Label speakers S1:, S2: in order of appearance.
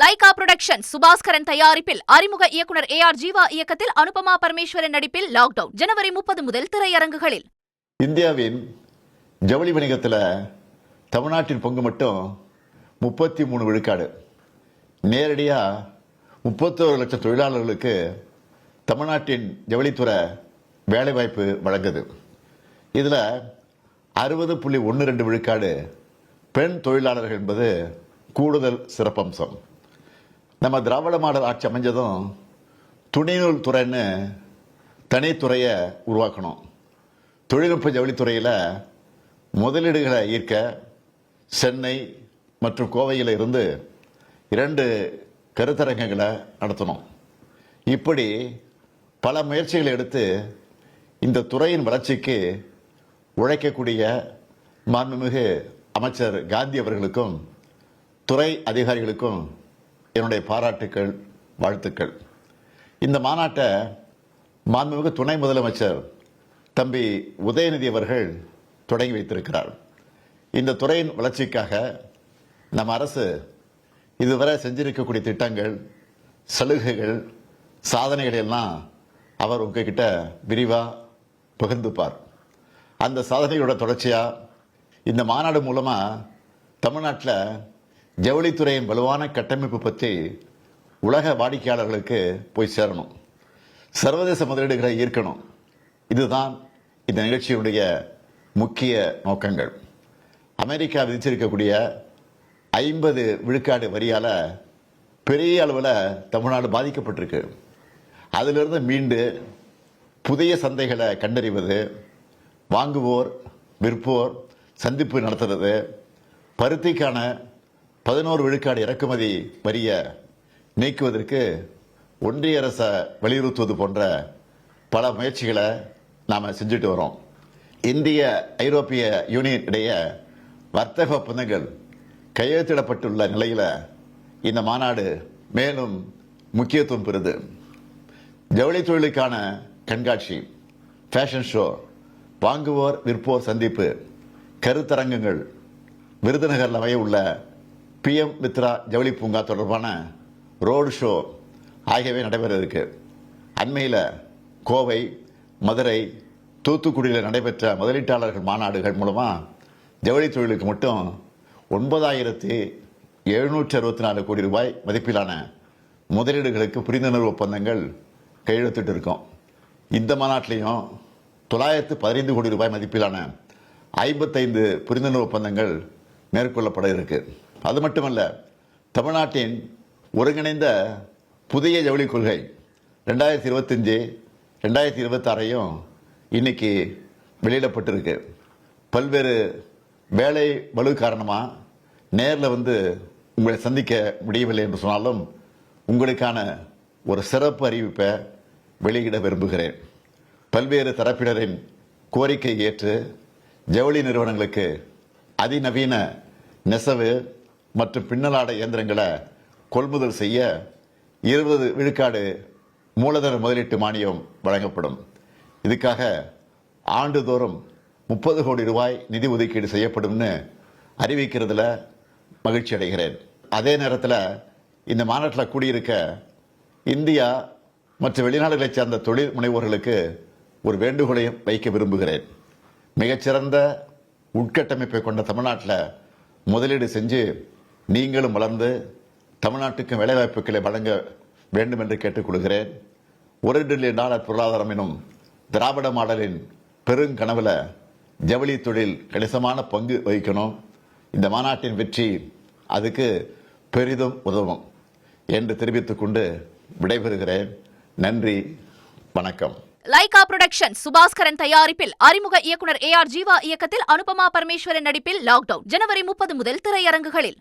S1: Lyca production Subaskaran தயாரிப்பில் அறிமுக இயக்குனர் AR ஜீவா இயக்கத்தில் அனுபமா பரமேஸ்வரன் நடிப்பில் லாக்டவுன் ஜனவரி 30 முதல் திரையரங்குகளில்.
S2: இந்தியாவின் ஜவுளி வணிகத்தில் தமிழ்நாட்டின் பங்கு மட்டும் 33 விழுக்காடு. நேரடியாக 31 லட்சம் தொழிலாளர்களுக்கு தமிழ்நாட்டின் ஜவுளித்துறை வேலைவாய்ப்பு வழங்குது. இதில் 60.12 விழுக்காடு பெண் தொழிலாளர்கள் என்பது கூடுதல் சிறப்பம்சம். நம்ம திராவிட மாடல் ஆட்சி அமைஞ்சதும் துணிநூல் துறைன்னு தனித்துறையை உருவாக்கணும். தொழில்நுட்ப ஜவுளித்துறையில் முதலீடுகளை ஈர்க்க சென்னை மற்றும் கோவையில் இருந்து 2 கருத்தரங்கங்களை நடத்தணும். இப்படி பல முயற்சிகளை எடுத்து இந்த துறையின் வளர்ச்சிக்கு உழைக்கக்கூடிய மாண்புமிகு அமைச்சர் காந்தி அவர்களுக்கும் துறை அதிகாரிகளுக்கும் என்னுடைய பாராட்டுக்கள், வாழ்த்துக்கள். இந்த மாநாட்டை மாண்புமிகு துணை முதலமைச்சர் தம்பி உதயநிதி அவர்கள் தொடங்கி வைத்திருக்கிறார். இந்த துறையின் வளர்ச்சிக்காக நம் அரசு இதுவரை செஞ்சிருக்கக்கூடிய திட்டங்கள், சலுகைகள், சாதனைகள் எல்லாம் அவர் உங்ககிட்ட விரிவாக பகிர்ந்துப்பார். அந்த சாதனையோட தொடர்ச்சியாக இந்த மாநாடு மூலமாக தமிழ்நாட்டில் ஜவுளித்துறையின் வலுவான கட்டமைப்பு பற்றி உலக வாடிக்கையாளர்களுக்கு போய் சேரணும். சர்வதேச முதலீடுகளை ஈர்க்கணும். இதுதான் இந்த நிகழ்ச்சியினுடைய முக்கிய நோக்கங்கள். அமெரிக்கா விதிச்சிருக்கக்கூடிய 50 விழுக்காடு வரியால் பெரிய அளவில் தமிழ்நாடு பாதிக்கப்பட்டிருக்கு. அதிலிருந்து மீண்டு புதிய சந்தைகளை கண்டறிவது, வாங்குவோர் விற்போர் சந்திப்பு நடத்துறது, பருத்திக்கான 11 விழுக்காடு இறக்குமதி வரியை நீக்குவதற்கு ஒன்றிய அரசை வலியுறுத்துவது போன்ற பல முயற்சிகளை நாம் செஞ்சுட்டு வரோம். இந்திய ஐரோப்பிய யூனியன் இடையே வர்த்தக ஒப்பந்தங்கள் கையெழுத்திடப்பட்டுள்ள நிலையில் இந்த மாநாடு மேலும் முக்கியத்துவம் பெறுது. ஜவுளி தொழிலுக்கான கண்காட்சி, ஃபேஷன் ஷோ, வாங்குவோர் விற்போர் சந்திப்பு, கருத்தரங்கங்கள், விருதுநகரில் அமைய உள்ள PM மித்ரா ஜவுளி பூங்கா தொடர்பான ரோடு ஷோ ஆகியவை நடைபெற இருக்கு. அண்மையில் கோவை, மதுரை, தூத்துக்குடியில் நடைபெற்ற முதலீட்டாளர்கள் மாநாடுகள் மூலமாக ஜவுளி தொழிலுக்கு மட்டும் 9,764 கோடி ரூபாய் மதிப்பிலான முதலீடுகளுக்கு புரிந்துணர்வு ஒப்பந்தங்கள் கையெழுத்திட்டு இருக்கோம். இந்த மாநாட்டிலையும் 915 கோடி ரூபாய் மதிப்பிலான 55 புரிந்துணர்வு ஒப்பந்தங்கள் மேற்கொள்ளப்பட இருக்கு. அது மட்டுமல்ல, தமிழ்நாட்டின் ஒருங்கிணைந்த புதிய ஜவுளி கொள்கை 2025-2026 இன்னைக்கு வெளியிடப்பட்டிருக்கு. பல்வேறு வேலை பளு காரணமாக நேரில் வந்து உங்களை சந்திக்க முடியவில்லை என்று சொன்னாலும் உங்களுக்கான ஒரு சிறப்பு அறிவிப்பை வெளியிட விரும்புகிறேன். பல்வேறு தரப்பினரின் கோரிக்கை ஏற்று ஜவுளி நிறுவனங்களுக்கு அதிநவீன நெசவு மற்றும் பின்னலாடை இயந்திரங்களை கொள்முதல் செய்ய 20 விழுக்காடு மூலதன முதலீட்டு மானியம் வழங்கப்படும். இதுக்காக ஆண்டுதோறும் 30 கோடி ரூபாய் நிதி ஒதுக்கீடு செய்யப்படும்னு அறிவிக்கிறதுல மகிழ்ச்சி அடைகிறேன். அதே நேரத்தில் இந்த மாநாட்டில் கூடியிருக்க இந்தியா மற்றும் வெளிநாடுகளைச் சேர்ந்த தொழில் முனைவோர்களுக்கு ஒரு வேண்டுகோளையும் வைக்க விரும்புகிறேன். மிகச்சிறந்த உட்கட்டமைப்பை கொண்ட தமிழ்நாட்டில் முதலீடு செஞ்சு நீங்களும் வளர்ந்து தமிழ்நாட்டுக்கும் வேலைவாய்ப்புகளை வழங்க வேண்டும் என்று கேட்டுக்கொள்கிறேன். $1 டிரில்லியன் பொருளாதாரம் எனும் திராவிட மாடலின் பெருங்கனவில் ஜவுளி தொழில் கணிசமான பங்கு வகிக்கணும். இந்த மாநாட்டின் வெற்றி அதுக்கு பெரிதும் உதவும் என்று தெரிவித்துக் கொண்டு விடைபெறுகிறேன். நன்றி, வணக்கம்.
S1: லைகா புரொடக்ஷன் சுபாஸ்கரன் தயாரிப்பில் அறிமுக இயக்குனர் AR ஜீவா இயக்கத்தில் அனுபமா பரமேஸ்வரன் நடிப்பில் லாக்டவுன் ஜனவரி 30 முதல் திரையரங்குகளில்.